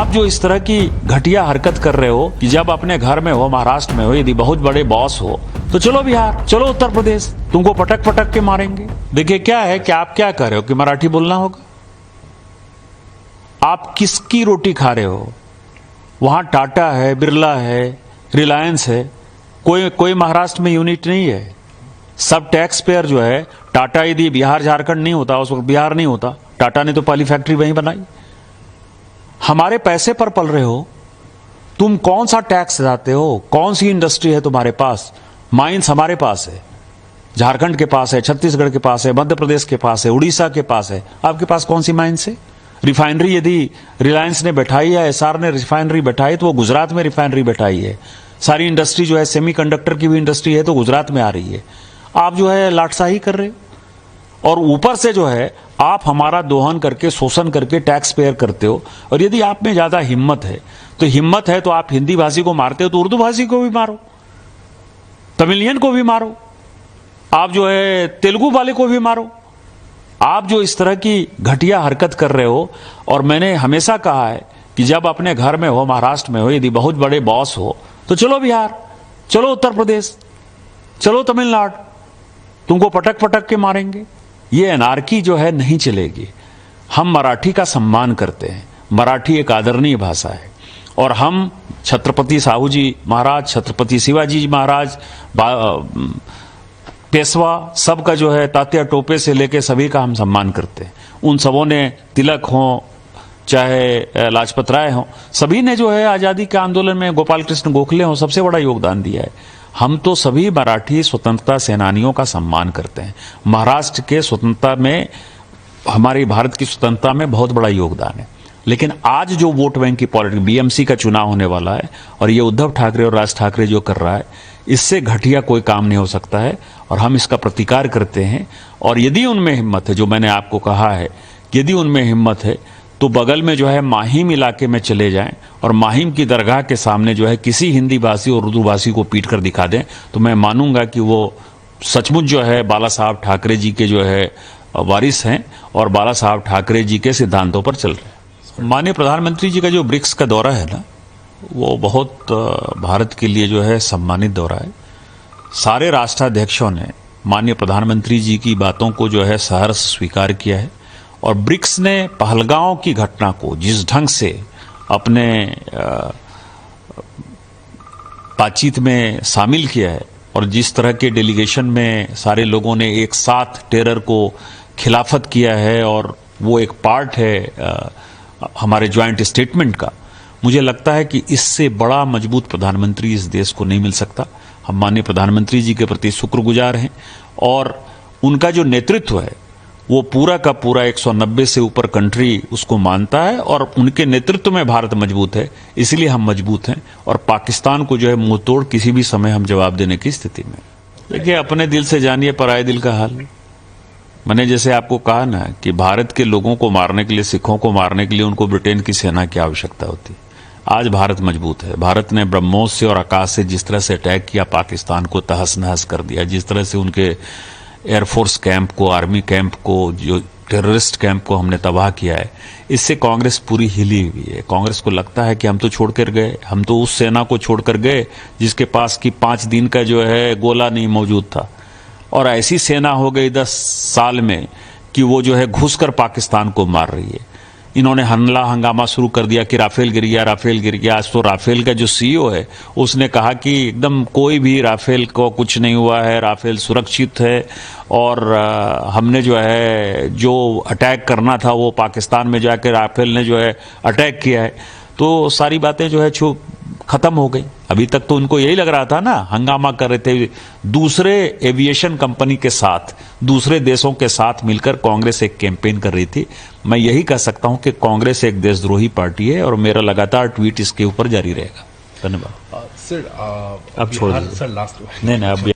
आप जो इस तरह की घटिया हरकत कर रहे हो कि जब अपने घर में हो, महाराष्ट्र में हो, यदि बहुत बड़े बॉस हो तो चलो बिहार, चलो उत्तर प्रदेश, तुमको पटक पटक के मारेंगे। देखिए क्या है कि आप क्या कर रहे हो कि मराठी बोलना होगा। आप किसकी रोटी खा रहे हो? वहां टाटा है, बिरला है, रिलायंस है, कोई महाराष्ट्र में यूनिट नहीं है। सब टैक्स पेयर जो है, टाटा यदि बिहार झारखंड नहीं होता, उस वक्त बिहार नहीं होता, टाटा ने तो पहली फैक्ट्री वहीं बनाई। हमारे पैसे पर पल रहे हो, तुम कौन सा टैक्स देते हो? कौन सी इंडस्ट्री है तुम्हारे पास? माइंस हमारे पास है, झारखंड के पास है, छत्तीसगढ़ के पास है, मध्य प्रदेश के पास है, उड़ीसा के पास है। आपके पास कौन सी माइंस है? रिफाइनरी यदि रिलायंस ने बैठाई या एसआर ने रिफाइनरी बैठाई तो वो गुजरात में रिफाइनरी बैठाई है। सारी इंडस्ट्री जो है, सेमीकंडक्टर की भी इंडस्ट्री है तो गुजरात में आ रही है। आप जो है लाटसाही कर रहे हो और ऊपर से जो है आप हमारा दोहन करके, शोषण करके टैक्स पेयर करते हो। और यदि आप में ज्यादा हिम्मत है तो आप हिंदी भाषी को मारते हो तो उर्दू भाषी को भी मारो, तमिलियन को भी मारो, आप जो है तेलुगु वाले को भी मारो। आप जो इस तरह की घटिया हरकत कर रहे हो, और मैंने हमेशा कहा है कि जब अपने घर में हो, महाराष्ट्र में हो, यदि बहुत बड़े बॉस हो तो चलो बिहार, चलो उत्तर प्रदेश, चलो तमिलनाडु, तुमको पटक पटक के मारेंगे। ये अनार्की जो है नहीं चलेगी। हम मराठी का सम्मान करते हैं, मराठी एक आदरणीय भाषा है और हम छत्रपति साहू जी महाराज, छत्रपति शिवाजी जी महाराज, पेशवा सबका जो है, तात्या टोपे से लेके सभी का हम सम्मान करते हैं। उन सबों ने, तिलक हो चाहे लाजपत राय हो, सभी ने जो है आजादी के आंदोलन में, गोपाल कृष्ण गोखले हो, सबसे बड़ा योगदान दिया है। हम तो सभी मराठी स्वतंत्रता सेनानियों का सम्मान करते हैं। महाराष्ट्र के स्वतंत्रता में, हमारी भारत की स्वतंत्रता में बहुत बड़ा योगदान है। लेकिन आज जो वोट बैंक की पॉलिटिक्स, बीएमसी का चुनाव होने वाला है और ये उद्धव ठाकरे और राज ठाकरे जो कर रहा है, इससे घटिया कोई काम नहीं हो सकता है और हम इसका प्रतिकार करते हैं। और यदि उनमें हिम्मत है, जो मैंने आपको कहा है, यदि उनमें हिम्मत है तो बगल में जो है माहिम इलाके में चले जाएं और माहिम की दरगाह के सामने जो है किसी हिंदी भाषी और उर्दू भाषी को पीट कर दिखा दें तो मैं मानूंगा कि वो सचमुच जो है बाला साहब ठाकरे जी के जो है वारिस हैं और बाला साहब ठाकरे जी के सिद्धांतों पर चल रहे हैं। माननीय प्रधानमंत्री जी का जो ब्रिक्स का दौरा है ना, वो बहुत भारत के लिए जो है सम्मानित दौरा है। सारे राष्ट्राध्यक्षों ने माननीय प्रधानमंत्री जी की बातों को जो है सहर्ष स्वीकार किया है और ब्रिक्स ने पहलगांव की घटना को जिस ढंग से अपने बातचीत में शामिल किया है और जिस तरह के डेलीगेशन में सारे लोगों ने एक साथ टेरर को खिलाफत किया है और वो एक पार्ट है हमारे ज्वाइंट स्टेटमेंट का, मुझे लगता है कि इससे बड़ा मजबूत प्रधानमंत्री इस देश को नहीं मिल सकता। हम माननीय प्रधानमंत्री जी के प्रति शुक्रगुजार हैं और उनका जो नेतृत्व है वो पूरा का पूरा 190 से ऊपर कंट्री उसको मानता है और उनके नेतृत्व में भारत मजबूत है, इसलिए हम मजबूत हैं और पाकिस्तान को जो है मुंह तोड़ किसी भी समय हम जवाब देने की स्थिति में। देखिए, अपने दिल से जानिए पराये दिल का हाल। मैंने जैसे आपको कहा ना कि भारत के लोगों को मारने के लिए, सिखों को मारने के लिए उनको ब्रिटेन की सेना की आवश्यकता होती। आज भारत मजबूत है। भारत ने ब्रह्मोस से और आकाश से जिस तरह से अटैक किया, पाकिस्तान को तहस नहस कर दिया, जिस तरह से उनके एयरफोर्स कैंप को, आर्मी कैंप को, जो टेररिस्ट कैंप को हमने तबाह किया है, इससे कांग्रेस पूरी हिली हुई है। कांग्रेस को लगता है कि हम तो छोड़कर गए, हम तो उस सेना को छोड़कर गए जिसके पास की 5 दिन का जो है गोला नहीं मौजूद था, और ऐसी सेना हो गई 10 साल में कि वो जो है घुसकर पाकिस्तान को मार रही है। इन्होंने हल्ला हंगामा शुरू कर दिया कि राफेल गिर गया, राफेल गिर गया। आज तो राफेल का जो सीईओ है उसने कहा कि एकदम कोई भी राफेल को कुछ नहीं हुआ है, राफेल सुरक्षित है और हमने जो है जो अटैक करना था वो पाकिस्तान में जाकर राफेल ने जो है अटैक किया है। तो सारी बातें जो है खत्म हो गई। अभी तक तो उनको यही लग रहा था ना, हंगामा कर रहे थे। दूसरे एविएशन कंपनी के साथ, दूसरे देशों के साथ मिलकर कांग्रेस एक कैंपेन कर रही थी। मैं यही कह सकता हूं कि कांग्रेस एक देशद्रोही पार्टी है और मेरा लगातार ट्वीट इसके ऊपर जारी रहेगा। धन्यवाद। सर, अब छोड़ दीजिए। सर लास्ट नहीं, अब